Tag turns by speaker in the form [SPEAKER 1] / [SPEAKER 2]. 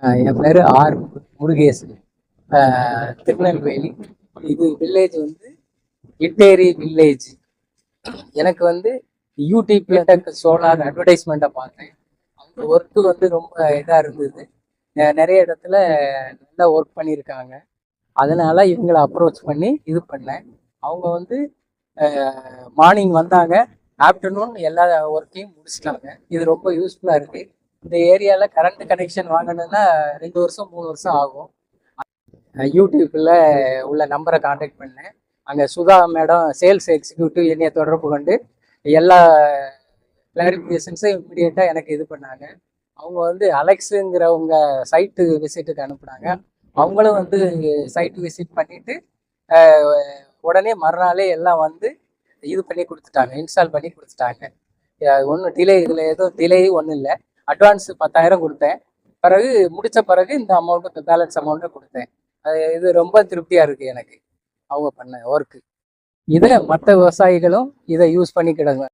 [SPEAKER 1] என் பேர் ஆர் முருகேசு. திருநெல்வேலி. இது வில்லேஜ் வந்து இட்டேரி வில்லேஜ். எனக்கு வந்து யூடியூப்ல சோலார் அட்வர்டைஸ்மெண்ட்டை பார்த்தேன். அவங்க ஒர்க்கு வந்து ரொம்ப இதாக இருந்தது. நிறைய இடத்துல நல்லா ஒர்க் பண்ணியிருக்காங்க. அதனால இவங்களை அப்ரோச் பண்ணி இது பண்ணேன். அவங்க வந்து மார்னிங் வந்தாங்க, ஆஃப்டர்நூன் எல்லா ஒர்க்கையும் முடிச்சிட்டாங்க. இது ரொம்ப யூஸ்ஃபுல்லாக இருக்குது. இந்த ஏரியாவில் கரண்ட் கனெக்ஷன் வாங்கணும்னா 2 வருஷம் 3 வருஷம் ஆகும். யூடியூப்பில் உள்ள நம்பரை காண்டாக்ட் பண்ணேன். அங்கே சுதா மேடம் சேல்ஸ் எக்ஸிக்யூட்டிவ் என்னைய தொடர்பு கொண்டு எல்லா கிளாரிஃபிகேஷன்ஸும் இம்மிடியேட்டாக எனக்கு இது பண்ணாங்க. அவங்க வந்து அலெக்ஸுங்கிறவங்க சைட்டு விசிட்டுக்கு அனுப்புனாங்க. அவங்களும் வந்து சைட்டு விசிட் பண்ணிவிட்டு உடனே மறுநாளே எல்லாம் வந்து இது பண்ணி கொடுத்துட்டாங்க, இன்ஸ்டால் பண்ணி கொடுத்துட்டாங்க. ஒன்றும் டிலே, இதில் எதுவும் டிலே ஒன்றும் இல்லை. அட்வான்ஸ் 10,000 கொடுத்தேன். பிறகு முடித்த பிறகு இந்த அமௌண்ட்டு, பேலன்ஸ் அமௌண்ட்டை கொடுத்தேன். இது ரொம்ப திருப்தியாக இருக்குது எனக்கு அவங்க பண்ண ஒர்க்கு. இதை மற்ற விவசாயிகளும் இதை யூஸ் பண்ணிக்கிடுங்க.